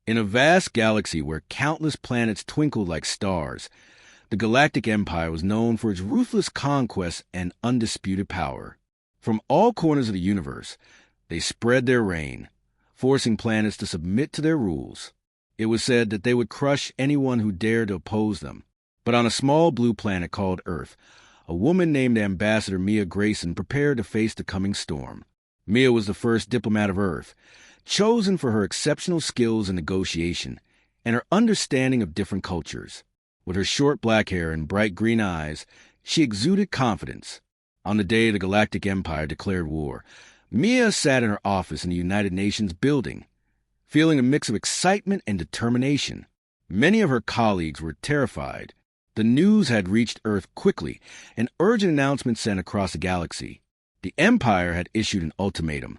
In a vast galaxy where countless planets twinkled like stars, the Galactic Empire was known for its ruthless conquests and undisputed power. From all corners of the universe, they spread their reign, forcing planets to submit to their rules. It was said that they would crush anyone who dared to oppose them. But on a small blue planet called Earth, a woman named Ambassador Mia Grayson prepared to face the coming storm. Mia was the first diplomat of Earth, chosen for her exceptional skills in negotiation and her understanding of different cultures. With her short black hair and bright green eyes, she exuded confidence. On the day the Galactic Empire declared war, Mia sat in her office in the United Nations building, feeling a mix of excitement and determination. Many of her colleagues were terrified. The news had reached Earth quickly, an urgent announcement sent across the galaxy. The Empire had issued an ultimatum.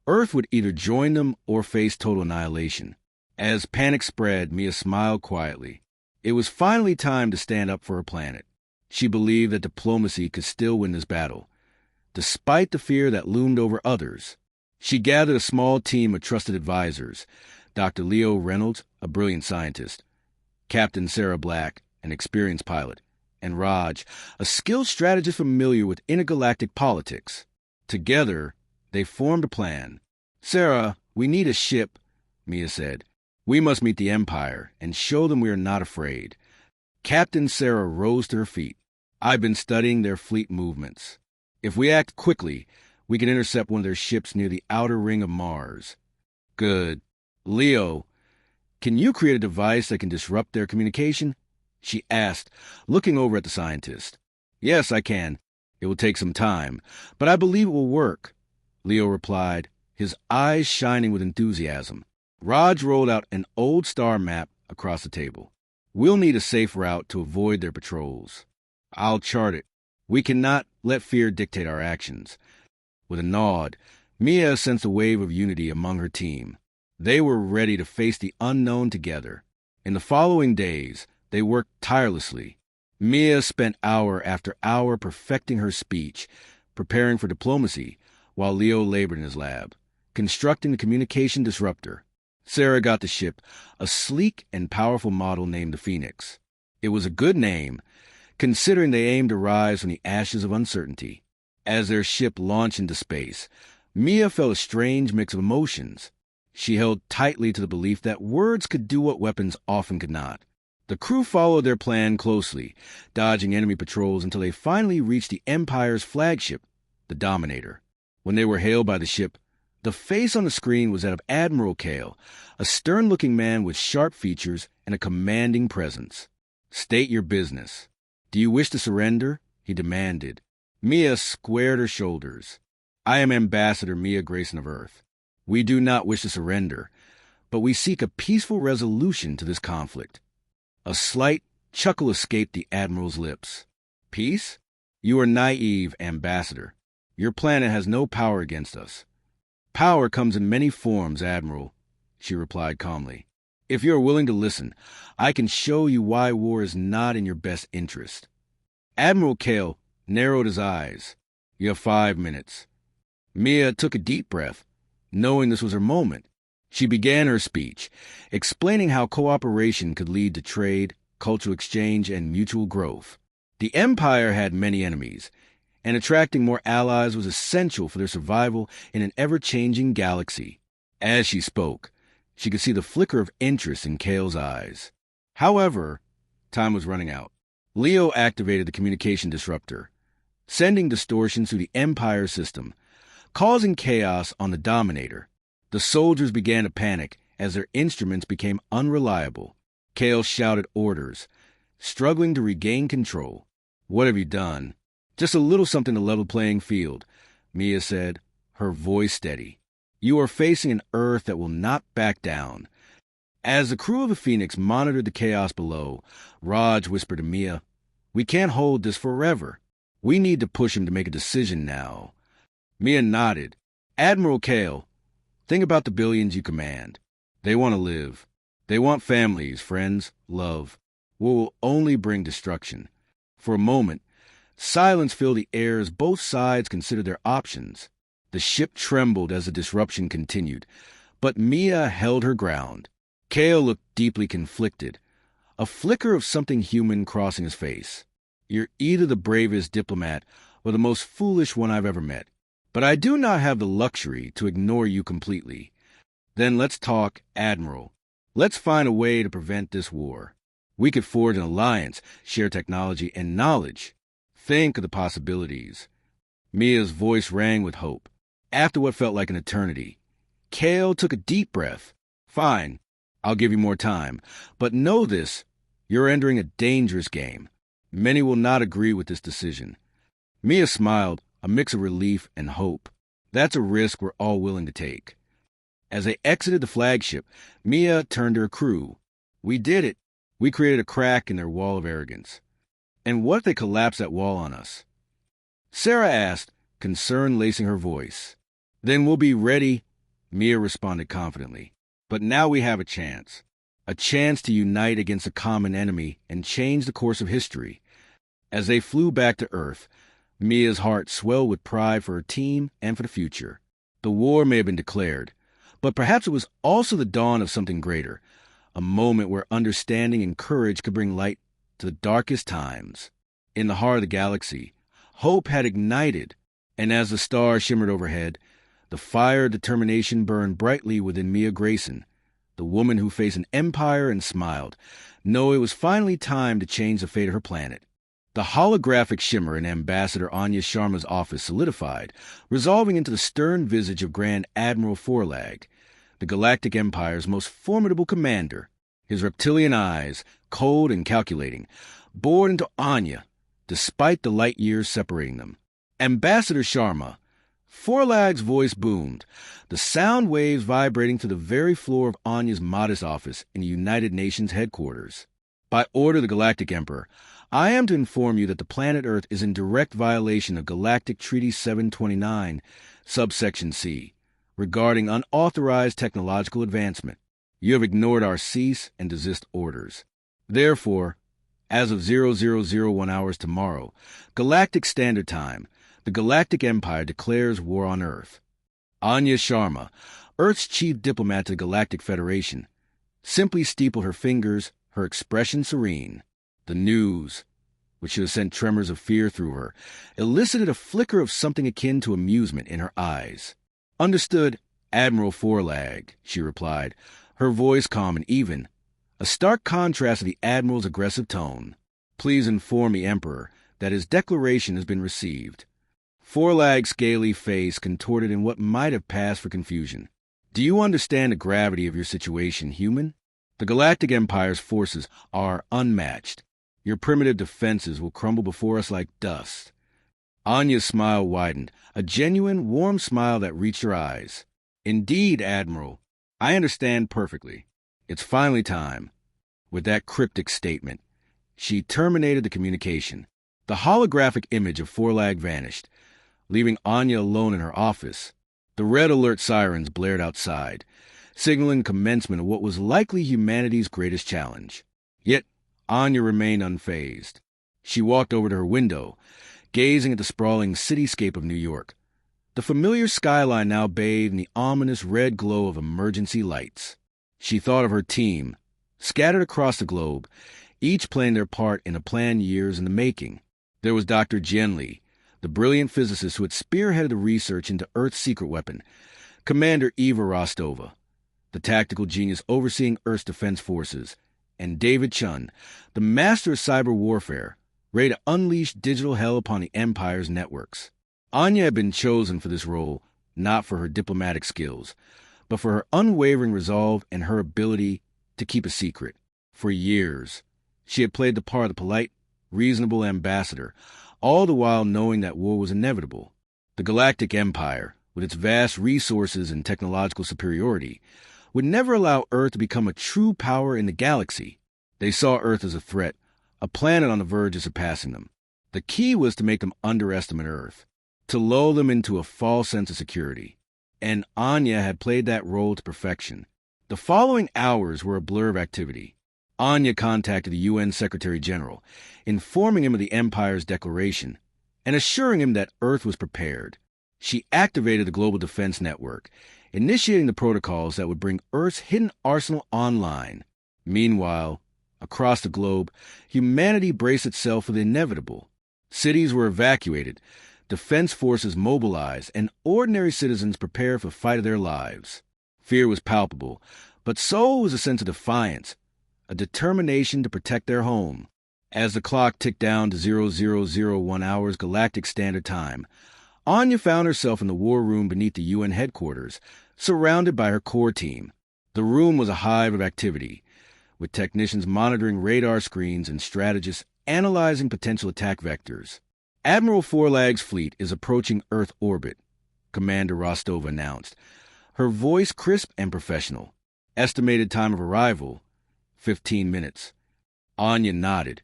Earth would either join them or face total annihilation. As panic spread, Mia smiled quietly. It was finally time to stand up for her planet. She believed that diplomacy could still win this battle, despite the fear that loomed over others. She gathered a small team of trusted advisors: Dr. Leo Reynolds, a brilliant scientist; Captain Sarah Black, an experienced pilot; and Raj, a skilled strategist familiar with intergalactic politics. Together, they formed a plan. "Sarah, we need a ship," Mia said. "We must meet the Empire and show them we are not afraid." Captain Sarah rose to her feet. "I've been studying their fleet movements. If we act quickly, we can intercept one of their ships near the outer ring of Mars." "Good. Leo, can you create a device that can disrupt their communication?" she asked, looking over at the scientist. "Yes, I can. It will take some time, but I believe it will work," Leo replied, his eyes shining with enthusiasm. Raj rolled out an old star map across the table. "We'll need a safe route to avoid their patrols. I'll chart it. We cannot let fear dictate our actions." With a nod, Mia sensed a wave of unity among her team. They were ready to face the unknown together. In the following days, they worked tirelessly. Mia spent hour after hour perfecting her speech, preparing for diplomacy, while Leo labored in his lab, constructing the communication disruptor. Sarah got the ship, a sleek and powerful model named the Phoenix. It was a good name, considering they aimed to rise from the ashes of uncertainty. As their ship launched into space, Mia felt a strange mix of emotions. She held tightly to the belief that words could do what weapons often could not. The crew followed their plan closely, dodging enemy patrols until they finally reached the Empire's flagship, the Dominator. When they were hailed by the ship, the face on the screen was that of Admiral Kale, a stern-looking man with sharp features and a commanding presence. "State your business. Do you wish to surrender?" he demanded. Mia squared her shoulders. "I am Ambassador Mia Grayson of Earth. We do not wish to surrender, but we seek a peaceful resolution to this conflict." A slight chuckle escaped the Admiral's lips. "Peace? You are naive, Ambassador. Your planet has no power against us." "Power comes in many forms, Admiral," she replied calmly. "If you are willing to listen, I can show you why war is not in your best interest." Admiral Kale narrowed his eyes. "You have 5 minutes." Mia took a deep breath, knowing this was her moment. She began her speech, explaining how cooperation could lead to trade, cultural exchange, and mutual growth. The Empire had many enemies, and attracting more allies was essential for their survival in an ever-changing galaxy. As she spoke, she could see the flicker of interest in Kale's eyes. However, time was running out. Leo activated the communication disruptor, sending distortions through the Empire system, causing chaos on the Dominator. The soldiers began to panic as their instruments became unreliable. Kale shouted orders, struggling to regain control. "What have you done?" "Just a little something to level the playing field," Mia said, her voice steady. "You are facing an Earth that will not back down." As the crew of the Phoenix monitored the chaos below, Raj whispered to Mia, "We can't hold this forever. We need to push him to make a decision now." Mia nodded. "Admiral Kale, think about the billions you command. They want to live. They want families, friends, love. What will only bring destruction." For a moment, silence filled the air as both sides considered their options. The ship trembled as the disruption continued, but Mia held her ground. Kale looked deeply conflicted, a flicker of something human crossing his face. You're either the bravest diplomat or the most foolish one I've ever met. But I do not have the luxury to ignore you completely. Then let's talk, Admiral. Let's find a way to prevent this war. We could forge an alliance, share technology and knowledge. Think of the possibilities. Mia's voice rang with hope. After what felt like an eternity, Kale took a deep breath. Fine, I'll give you more time. But know this, you're entering a dangerous game. Many will not agree with this decision. Mia smiled, a mix of relief and hope. That's a risk we're all willing to take. As they exited the flagship, Mia turned to her crew. We did it. We created a crack in their wall of arrogance. And what if they collapse that wall on us? Sarah asked, concern lacing her voice. Then we'll be ready, Mia responded confidently. But now we have a chance to unite against a common enemy and change the course of history. As they flew back to Earth, Mia's heart swelled with pride for her team and for the future. The war may have been declared, but perhaps it was also the dawn of something greater, a moment where understanding and courage could bring light to the darkest times. In the heart of the galaxy, hope had ignited, and as the stars shimmered overhead, the fire of determination burned brightly within Mia Grayson, the woman who faced an empire and smiled, knowing it was finally time to change the fate of her planet. The holographic shimmer in Ambassador Anya Sharma's office solidified, resolving into the stern visage of Grand Admiral Forlag, the Galactic Empire's most formidable commander. His reptilian eyes, cold and calculating, bored into Anya, despite the light years separating them. Ambassador Sharma. Forlag's voice boomed, the sound waves vibrating to the very floor of Anya's modest office in the United Nations headquarters. By order of the Galactic Emperor, I am to inform you that the planet Earth is in direct violation of Galactic Treaty 729, subsection C, regarding unauthorized technological advancement. You have ignored our cease and desist orders. Therefore, as of 0001 hours tomorrow, Galactic Standard Time, the Galactic Empire declares war on Earth. Anya Sharma, Earth's chief diplomat to the Galactic Federation, simply steepled her fingers, her expression serene. The news, which should have sent tremors of fear through her, elicited a flicker of something akin to amusement in her eyes. Understood, Admiral Forlag, she replied, her voice calm and even, a stark contrast to the Admiral's aggressive tone. Please inform the Emperor that his declaration has been received. Forlag's scaly face contorted in what might have passed for confusion. Do you understand the gravity of your situation, human? The Galactic Empire's forces are unmatched. Your primitive defenses will crumble before us like dust. Anya's smile widened, a genuine, warm smile that reached her eyes. Indeed, Admiral, I understand perfectly. It's finally time. With that cryptic statement, she terminated the communication. The holographic image of Forlag vanished, leaving Anya alone in her office. The red alert sirens blared outside, signaling commencement of what was likely humanity's greatest challenge. Yet, Anya remained unfazed. She walked over to her window, gazing at the sprawling cityscape of New York. The familiar skyline now bathed in the ominous red glow of emergency lights. She thought of her team, scattered across the globe, each playing their part in a plan years in the making. There was Dr. Genli, the brilliant physicist who had spearheaded the research into Earth's secret weapon, Commander Eva Rostova, the tactical genius overseeing Earth's defense forces, and David Chun, the master of cyber warfare, ready to unleash digital hell upon the Empire's networks. Anya had been chosen for this role not for her diplomatic skills, but for her unwavering resolve and her ability to keep a secret. For years, she had played the part of the polite, reasonable ambassador, all the while knowing that war was inevitable. The Galactic Empire, with its vast resources and technological superiority, would never allow Earth to become a true power in the galaxy. They saw Earth as a threat, a planet on the verge of surpassing them. The key was to make them underestimate Earth, to lull them into a false sense of security. And Anya had played that role to perfection. The following hours were a blur of activity. Anya contacted the UN Secretary-General, informing him of the Empire's declaration, and assuring him that Earth was prepared. She activated the Global Defense Network, initiating the protocols that would bring Earth's hidden arsenal online. Meanwhile, across the globe, humanity braced itself for the inevitable. Cities were evacuated, defense forces mobilized, and ordinary citizens prepared for the fight of their lives. Fear was palpable, but so was a sense of defiance, a determination to protect their home. As the clock ticked down to 0001 hours Galactic Standard Time, Anya found herself in the war room beneath the UN headquarters, surrounded by her core team. The room was a hive of activity, with technicians monitoring radar screens and strategists analyzing potential attack vectors. Admiral Forlag's fleet is approaching Earth orbit, Commander Rostova announced, her voice crisp and professional. Estimated time of arrival, 15 minutes. Anya nodded,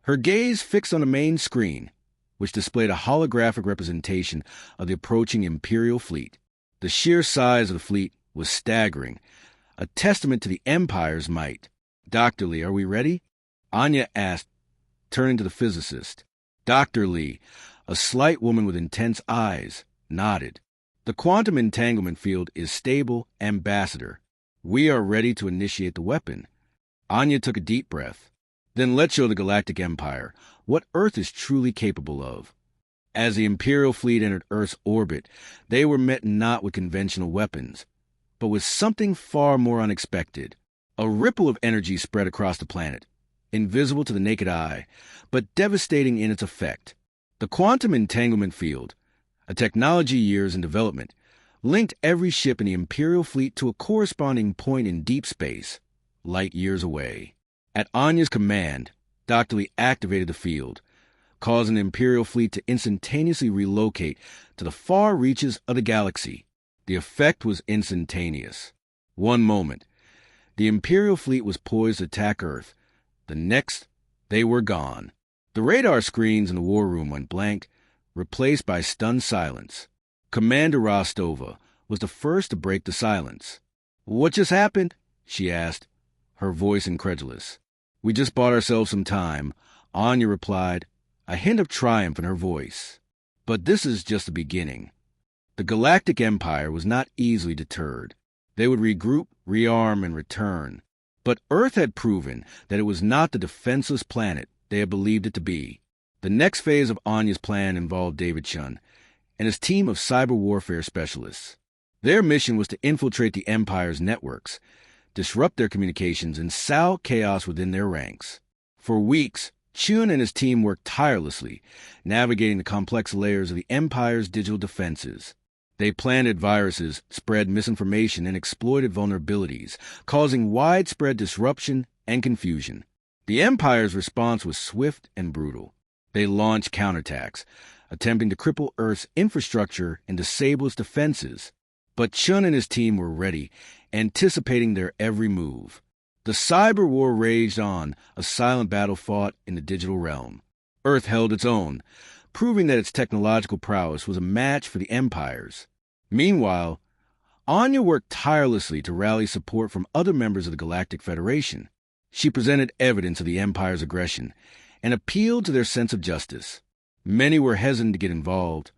her gaze fixed on the main screen, which displayed a holographic representation of the approaching Imperial fleet. The sheer size of the fleet was staggering, a testament to the Empire's might. Dr. Lee, are we ready? Anya asked, turning to the physicist. Dr. Lee, a slight woman with intense eyes, nodded. The quantum entanglement field is stable, Ambassador. We are ready to initiate the weapon. Anya took a deep breath. Then let's show the Galactic Empire what Earth is truly capable of. As the Imperial fleet entered Earth's orbit, they were met not with conventional weapons, but with something far more unexpected. A ripple of energy spread across the planet, invisible to the naked eye, but devastating in its effect. The quantum entanglement field, a technology years in development, linked every ship in the Imperial fleet to a corresponding point in deep space, light years away. At Anya's command, Dr. Lee activated the field, causing the Imperial fleet to instantaneously relocate to the far reaches of the galaxy. The effect was instantaneous. One moment, the Imperial fleet was poised to attack Earth. The next, they were gone. The radar screens in the war room went blank, replaced by stunned silence. Commander Rostova was the first to break the silence. "What just happened?" she asked, her voice incredulous. "We just bought ourselves some time," Anya replied, a hint of triumph in her voice. But this is just the beginning. The Galactic Empire was not easily deterred. They would regroup, rearm, and return. But Earth had proven that it was not the defenseless planet they had believed it to be. The next phase of Anya's plan involved David Chun and his team of cyber warfare specialists. Their mission was to infiltrate the Empire's networks, disrupt their communications, and sow chaos within their ranks. For weeks, Chun and his team worked tirelessly, navigating the complex layers of the Empire's digital defenses. They planted viruses, spread misinformation, and exploited vulnerabilities, causing widespread disruption and confusion. The Empire's response was swift and brutal. They launched counterattacks, attempting to cripple Earth's infrastructure and disable its defenses. But Chun and his team were ready, anticipating their every move. The cyber war raged on, a silent battle fought in the digital realm. Earth held its own, proving that its technological prowess was a match for the Empire's. Meanwhile, Anya worked tirelessly to rally support from other members of the Galactic Federation. She presented evidence of the Empire's aggression and appealed to their sense of justice. Many were hesitant to get involved,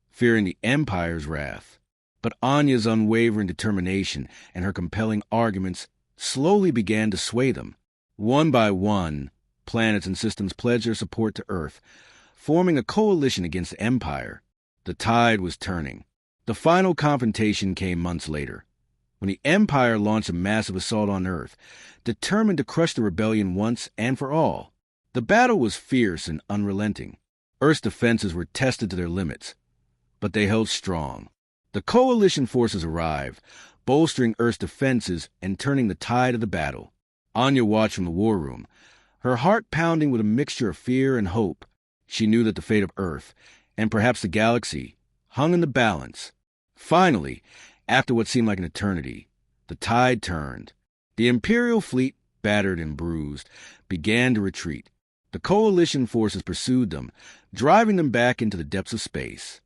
fearing the Empire's wrath. But Anya's unwavering determination and her compelling arguments slowly began to sway them. One by one, planets and systems pledged their support to Earth, forming a coalition against the Empire. The tide was turning. The final confrontation came months later, when the Empire launched a massive assault on Earth, determined to crush the rebellion once and for all. The battle was fierce and unrelenting. Earth's defenses were tested to their limits, but they held strong. The coalition forces arrived, bolstering Earth's defenses and turning the tide of the battle. Anya watched from the war room, her heart pounding with a mixture of fear and hope. She knew that the fate of Earth, and perhaps the galaxy, hung in the balance. Finally, after what seemed like an eternity, the tide turned. The Imperial fleet, battered and bruised, began to retreat. The coalition forces pursued them, driving them back into the depths of space.